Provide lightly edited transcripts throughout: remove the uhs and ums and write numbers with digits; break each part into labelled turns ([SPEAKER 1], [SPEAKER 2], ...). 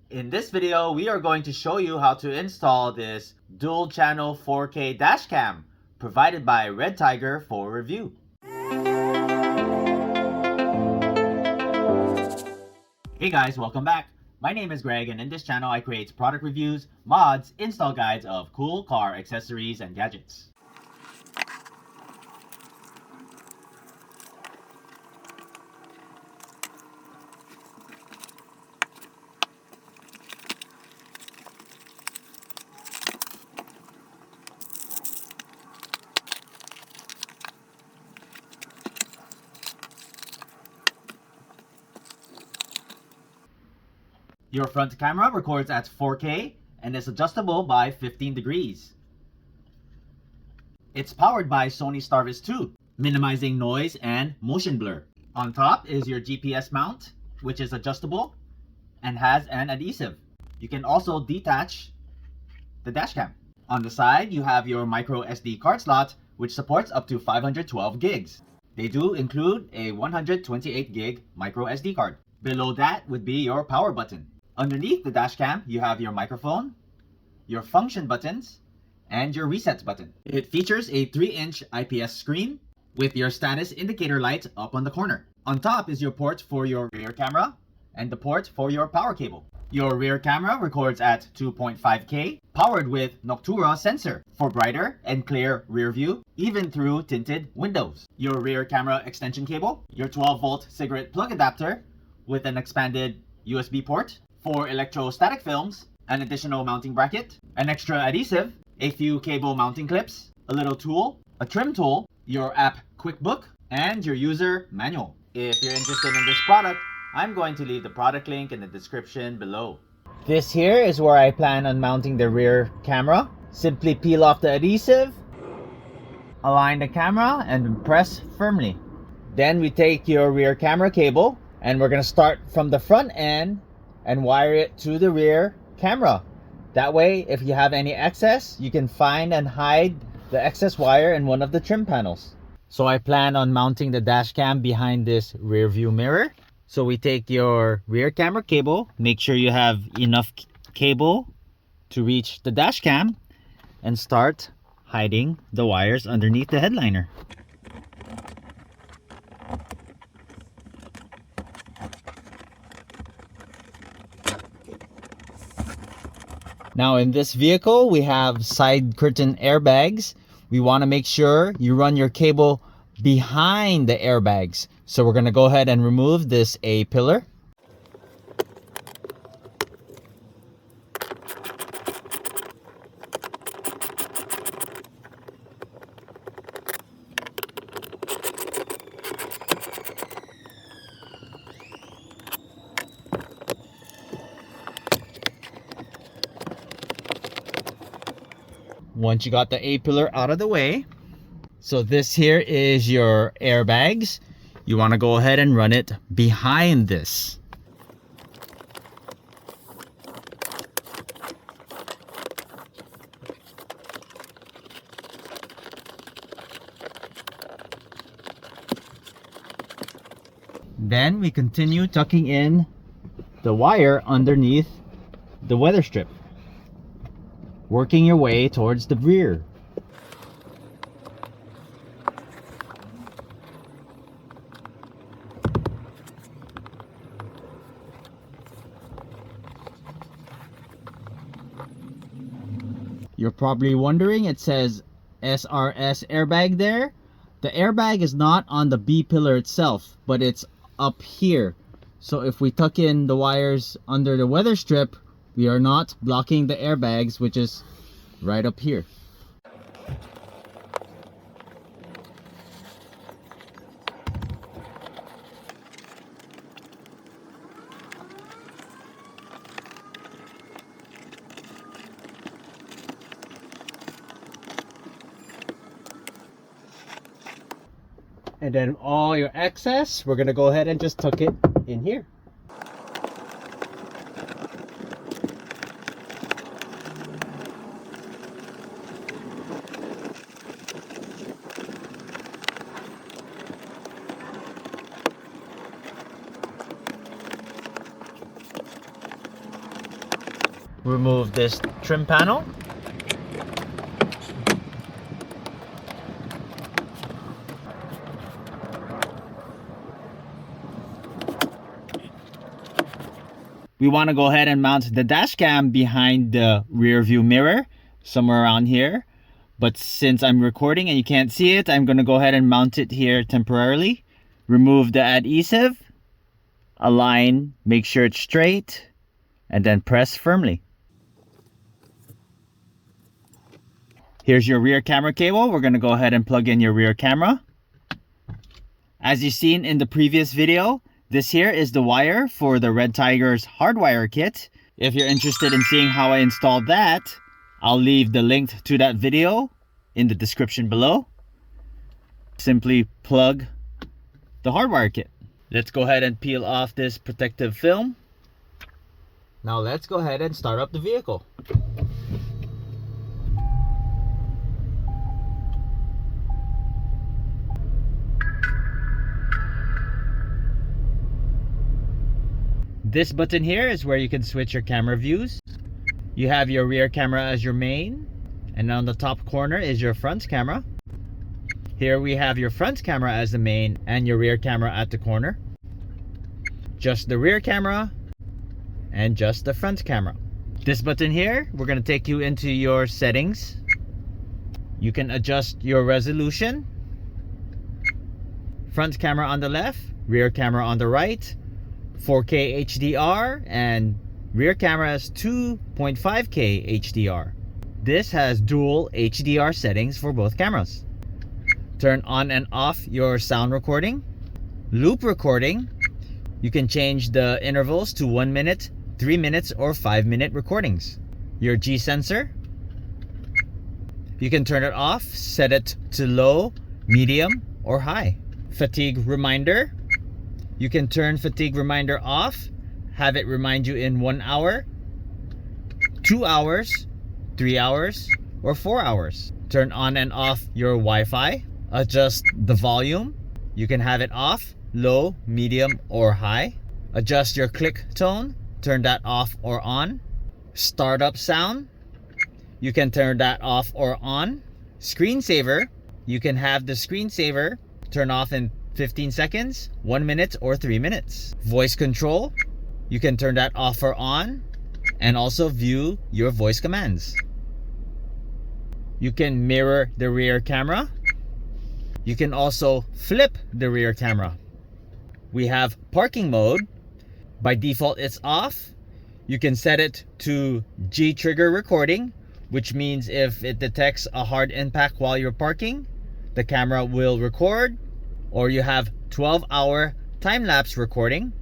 [SPEAKER 1] In this video, we are going to show you how to install this dual channel 4K dash cam provided by Redtiger for review. Hey guys, welcome back. My name is Greg, and in this channel I create product reviews, mods, install guides of cool car accessories and gadgets. Your front camera records at 4K and is adjustable by 15 degrees. It's powered by Sony Starvis 2, minimizing noise and motion blur. On top is your GPS mount, which is adjustable and has an adhesive. You can also detach the dashcam. On the side, you have your micro SD card slot, which supports up to 512 gigs. They do include a 128 gig micro SD card. Below that would be your power button. Underneath the dashcam, you have your microphone, your function buttons, and your reset button. It features a 3-inch IPS screen with your status indicator light up on the corner. On top is your port for your rear camera and the port for your power cable. Your rear camera records at 2.5K, powered with Noctura sensor for brighter and clear rear view, even through tinted windows. Your rear camera extension cable, your 12-volt cigarette plug adapter with an expanded USB port, 4 electrostatic films, an additional mounting bracket, an extra adhesive, a few cable mounting clips, a little tool, a trim tool, your app QuickBook, and your user manual. If you're interested in this product, I'm going to leave the product link in the description below. This here is where I plan on mounting the rear camera. Simply peel off the adhesive, align the camera, and press firmly. Then we take your rear camera cable and we're going to start from the front end and wire it to the rear camera. That way, if you have any excess, you can find and hide the excess wire in one of the trim panels. So I plan on mounting the dash cam behind this rear view mirror. So we take your rear camera cable, make sure you have enough cable to reach the dash cam, and start hiding the wires underneath the headliner. Now in this vehicle, we have side curtain airbags. We want to make sure you run your cable behind the airbags. So we're going to go ahead and remove this A-pillar. Once you got the A-pillar out of the way, so this here is your airbags. You want to go ahead and run it behind this. Then we continue tucking in the wire underneath the weather strip, working your way towards the rear. You're probably wondering, it says SRS airbag there. The airbag is not on the B pillar itself, but it's up here. So if we tuck in the wires under the weather strip, we are not blocking the airbags, which is right up here. And then all your excess, we're gonna go ahead and just tuck it in here. remove this trim panel. We want to go ahead and mount the dash cam behind the rear view mirror, somewhere around here. But since I'm recording and you can't see it, I'm going to go ahead and mount it here temporarily. Remove the adhesive, align, make sure it's straight, and then press firmly. Here's your rear camera cable. We're going to go ahead and plug in your rear camera. As you've seen in the previous video, this here is the wire for the Redtiger's Hardwire Kit. If you're interested in seeing how I installed that, I'll leave the link to that video in the description below. Simply plug the hardwire kit. Let's go ahead and peel off this protective film. Now let's go ahead and start up the vehicle. This button here is where you can switch your camera views. You have your rear camera as your main, and on the top corner is your front camera. Here we have your front camera as the main and your rear camera at the corner. Just the rear camera and just the front camera. This button here, we're going to take you into your settings. You can adjust your resolution. Front camera on the left, rear camera on the right, 4K HDR, and rear camera has 2.5K HDR. This has dual HDR settings for both cameras. Turn on and off your sound recording. Loop recording, you can change the intervals to 1 minute, 3 minutes, or 5-minute recordings. Your G sensor, you can turn it off, set it to low, medium, or high. Fatigue reminder, you can turn fatigue reminder off, have it remind you in 1 hour, 2 hours, 3 hours, or 4 hours. Turn on and off your Wi-Fi. Adjust the volume. You can have it off, low, medium, or high. Adjust your click tone. Turn that off or on. Startup sound. You can turn that off or on. Screensaver. You can have the screensaver turn off in 15 seconds, 1 minute, or 3 minutes. Voice control. You can turn that off or on, and also view your voice commands. You can mirror the rear camera. You can also flip the rear camera. We have parking mode. By default, it's off. You can set it to G trigger recording, which means if it detects a hard impact while you're parking, the camera will record. Or you have 12-hour time-lapse recording,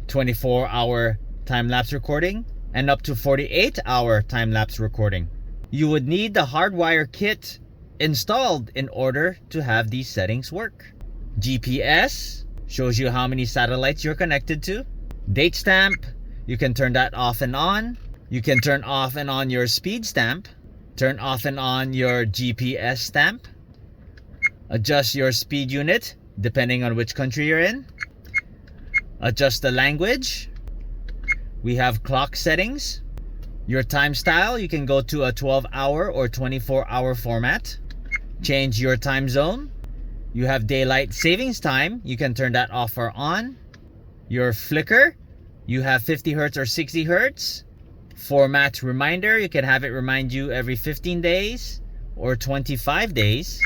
[SPEAKER 1] 24-hour time-lapse recording, and up to 48-hour time-lapse recording. You would need the hardwire kit installed in order to have these settings work. GPS shows you how many satellites you're connected to. Date stamp, you can turn that off and on. You can turn off and on your speed stamp. Turn off and on your GPS stamp. Adjust your speed unit depending on which country you're in. Adjust the language. We have clock settings. Your time style, you can go to a 12-hour or 24-hour format. Change your time zone. You have daylight savings time. You can turn that off or on. Your flicker, you have 50 Hertz or 60 Hertz. Format reminder, you can have it remind you every 15 days or 25 days.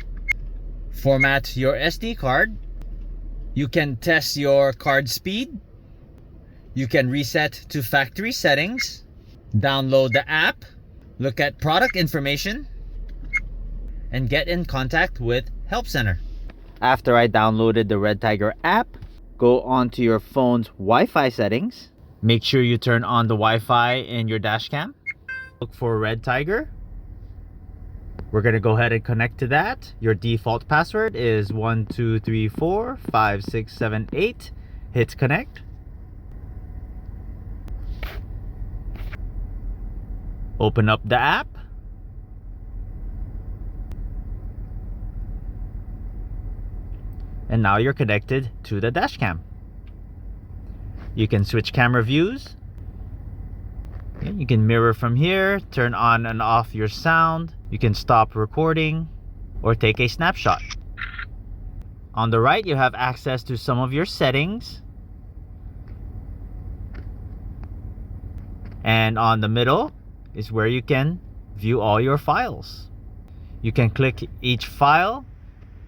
[SPEAKER 1] Format your SD card. You can test your card speed. You can reset to factory settings. Download the app. Look at product information. And get in contact with Help Center. After I downloaded the Redtiger app, go on to your phone's Wi-Fi settings. Make sure you turn on the Wi-Fi in your dashcam. Look for Redtiger. We're going to go ahead and connect to that. Your default password is 12345678. Hit connect. Open up the app. And now you're connected to the dashcam. You can switch camera views. Okay, you can mirror from here, turn on and off your sound. You can stop recording or take a snapshot. On the right, you have access to some of your settings. And on the middle is where you can view all your files. You can click each file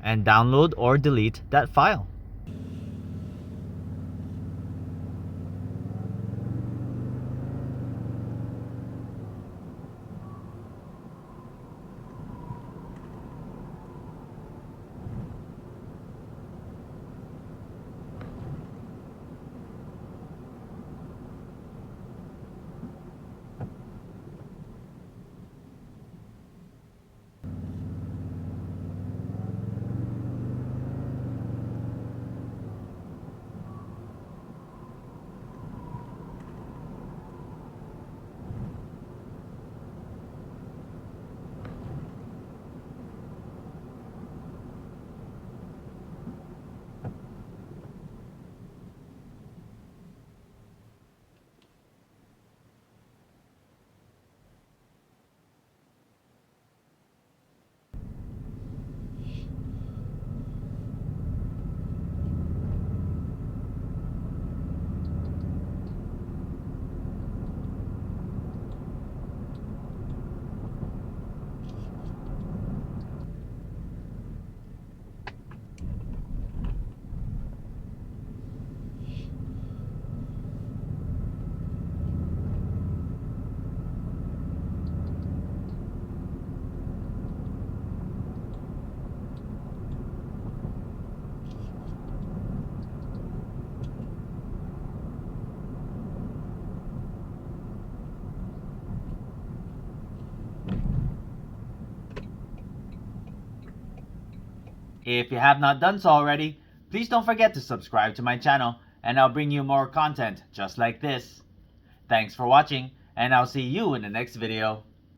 [SPEAKER 1] and download or delete that file. If you have not done so already, please don't forget to subscribe to my channel and I'll bring you more content just like this. Thanks for watching and I'll see you in the next video.